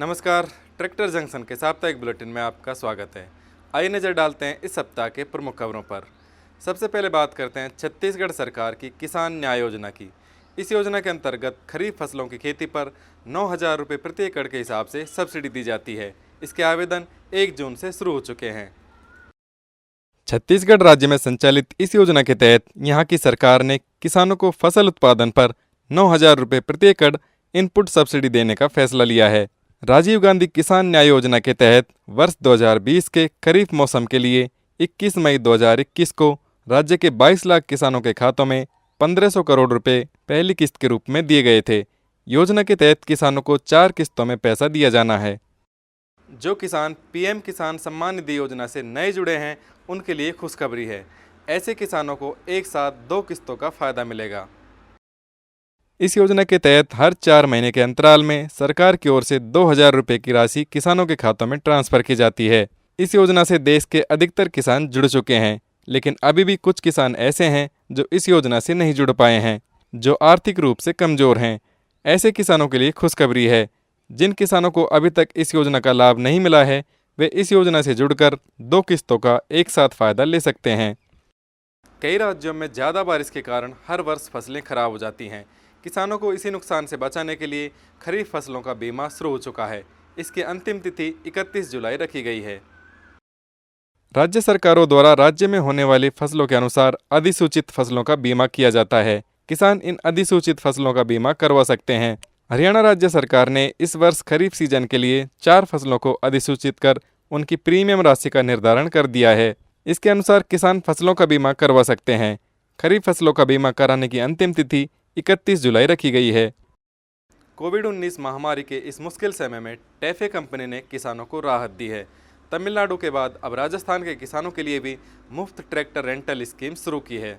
नमस्कार। Tractor junction के साप्ताहिक बुलेटिन में आपका स्वागत है। आइए नज़र डालते हैं इस सप्ताह के प्रमुख खबरों पर। सबसे पहले बात करते हैं छत्तीसगढ़ सरकार की किसान न्याय योजना की। इस योजना के अंतर्गत खरीफ फसलों की खेती पर 9,000 रुपये प्रति एकड़ के हिसाब से सब्सिडी दी जाती है। इसके आवेदन 1 जून से शुरू हो चुके हैं। छत्तीसगढ़ राज्य में संचालित इस योजना के तहत यहाँ की सरकार ने किसानों को फसल उत्पादन पर 9,000 रुपये प्रति एकड़ इनपुट सब्सिडी देने का फैसला लिया है। राजीव गांधी किसान न्याय योजना के तहत वर्ष 2020 के खरीफ मौसम के लिए 21 मई 2021 को राज्य के 22 लाख किसानों के खातों में 1,500 करोड़ रुपए पहली किस्त के रूप में दिए गए थे। योजना के तहत किसानों को 4 किस्तों में पैसा दिया जाना है। जो किसान पीएम किसान सम्मान निधि योजना से नए जुड़े हैं, उनके लिए खुशखबरी है। ऐसे किसानों को एक साथ 2 किस्तों का फायदा मिलेगा। इस योजना के तहत हर 4 महीने के अंतराल में सरकार की ओर से 2,000 रुपये की राशि किसानों के खातों में ट्रांसफर की जाती है। इस योजना से देश के अधिकतर किसान जुड़ चुके हैं, लेकिन अभी भी कुछ किसान ऐसे हैं जो इस योजना से नहीं जुड़ पाए हैं, जो आर्थिक रूप से कमजोर हैं। ऐसे किसानों के लिए खुशखबरी है। जिन किसानों को अभी तक इस योजना का लाभ नहीं मिला है, वे इस योजना से जुड़कर 2 किस्तों का एक साथ फायदा ले सकते हैं। कई राज्यों में ज़्यादा बारिश के कारण हर वर्ष फसलें खराब हो जाती हैं। किसानों को इसी नुकसान से बचाने के लिए खरीफ फसलों का बीमा शुरू हो चुका है। इसकी अंतिम तिथि 31 जुलाई रखी गई है। राज्य सरकारों द्वारा राज्य में होने वाली फसलों के अनुसार अधिसूचित फसलों का बीमा किया जाता है। किसान इन अधिसूचित फसलों का बीमा करवा सकते हैं। हरियाणा राज्य सरकार ने इस वर्ष खरीफ सीजन के लिए 4 फसलों को अधिसूचित कर उनकी प्रीमियम राशि का निर्धारण कर दिया है। इसके अनुसार किसान फसलों का बीमा करवा सकते हैं। खरीफ फसलों का बीमा कराने की अंतिम तिथि 31 जुलाई रखी गई है। कोविड-19 महामारी के इस मुश्किल समय में टैफे कंपनी ने किसानों को राहत दी है। तमिलनाडु के बाद अब राजस्थान के किसानों के लिए भी मुफ्त ट्रैक्टर रेंटल स्कीम शुरू की है।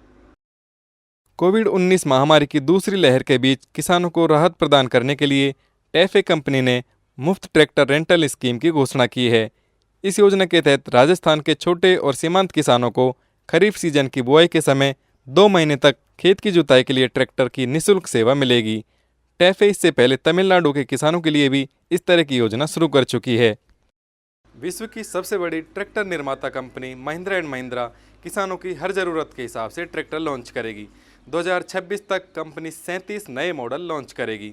कोविड-19 महामारी की दूसरी लहर के बीच किसानों को राहत प्रदान करने के लिए टैफे कंपनी ने मुफ्त ट्रैक्टर रेंटल स्कीम की घोषणा की है। इस योजना के तहत राजस्थान के छोटे और सीमांत किसानों को खरीफ सीजन की बुआई के समय 2 महीने तक खेत की जुताई के लिए ट्रैक्टर की निःशुल्क सेवा मिलेगी। टैफे इससे पहले तमिलनाडु के किसानों के लिए भी इस तरह की योजना शुरू कर चुकी है। विश्व की सबसे बड़ी ट्रैक्टर निर्माता कंपनी महिंद्रा एंड महिंद्रा किसानों की हर ज़रूरत के हिसाब से ट्रैक्टर लॉन्च करेगी। 2026 तक कंपनी 37 नए मॉडल लॉन्च करेगी।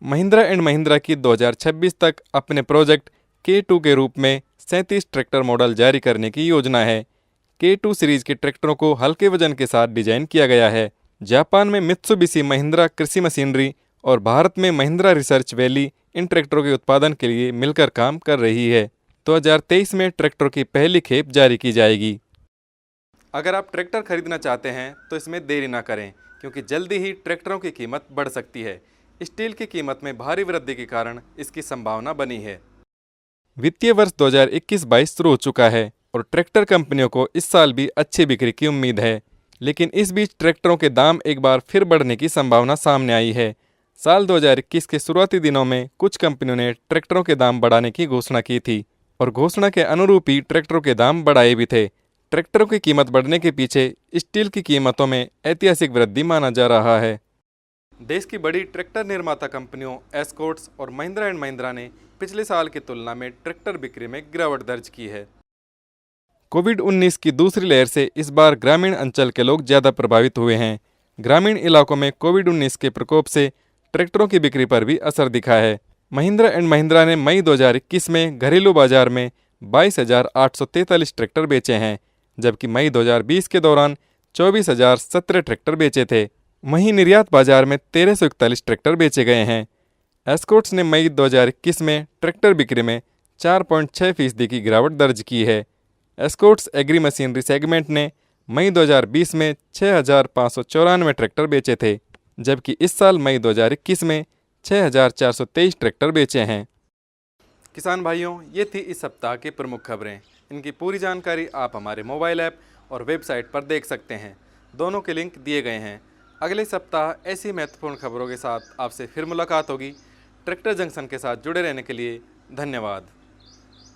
महिंद्रा एंड महिंद्रा की 2026 तक अपने प्रोजेक्ट K2 के रूप में 37 ट्रैक्टर मॉडल जारी करने की योजना है। K2 सीरीज के ट्रैक्टरों को हल्के वजन के साथ डिजाइन किया गया है। जापान में मित्सुबिशी महिंद्रा कृषि मशीनरी और भारत में महिंद्रा रिसर्च वैली इन ट्रैक्टरों के उत्पादन के लिए मिलकर काम कर रही है। 2023 में ट्रैक्टरों की पहली खेप जारी की जाएगी। अगर आप ट्रैक्टर खरीदना चाहते हैं तो इसमें देरी ना करें, क्योंकि जल्दी ही ट्रैक्टरों की कीमत बढ़ सकती है। स्टील की कीमत में भारी वृद्धि के कारण इसकी संभावना बनी है। वित्तीय वर्ष 2021-22 शुरू हो चुका है और ट्रैक्टर कंपनियों को इस साल भी अच्छी बिक्री की उम्मीद है, लेकिन इस बीच ट्रैक्टरों के दाम एक बार फिर बढ़ने की संभावना सामने आई है। साल 2021 के शुरुआती दिनों में कुछ कंपनियों ने ट्रैक्टरों के दाम बढ़ाने की घोषणा की थी और घोषणा के अनुरूप ही ट्रैक्टरों के दाम बढ़ाए भी थे। ट्रैक्टरों की कीमत बढ़ने के पीछे स्टील की कीमतों में ऐतिहासिक वृद्धि माना जा रहा है। देश की बड़ी ट्रैक्टर निर्माता कंपनियों एस्कॉर्ट्स और महिंद्रा एंड महिंद्रा ने पिछले साल की तुलना में ट्रैक्टर बिक्री में गिरावट दर्ज की है। कोविड-19 की दूसरी लहर से इस बार ग्रामीण अंचल के लोग ज़्यादा प्रभावित हुए हैं। ग्रामीण इलाकों में कोविड-19 के प्रकोप से ट्रैक्टरों की बिक्री पर भी असर दिखा है। महिंद्रा एंड महिंद्रा ने मई 2021 में घरेलू बाजार में 22,843 ट्रैक्टर बेचे हैं, जबकि मई 2020 के दौरान 24,017 ट्रैक्टर बेचे थे। वहीं निर्यात बाजार में 1,341 ट्रैक्टर बेचे गए हैं। एस्कॉर्ट्स ने मई 2021 में ट्रैक्टर बिक्री में 4.6% की गिरावट दर्ज की है। एस्कॉर्ट्स एग्री मशीनरी सेगमेंट ने मई 2020 में 6,594 ट्रैक्टर बेचे थे, जबकि इस साल मई 2021 में 6,423 ट्रैक्टर बेचे हैं। किसान भाइयों, ये थी इस सप्ताह की प्रमुख खबरें। इनकी पूरी जानकारी आप हमारे मोबाइल ऐप और वेबसाइट पर देख सकते हैं। दोनों के लिंक दिए गए हैं। अगले सप्ताह ऐसी महत्वपूर्ण खबरों के साथ आपसे फिर मुलाकात होगी। ट्रैक्टर जंक्शन के साथ जुड़े रहने के लिए धन्यवाद।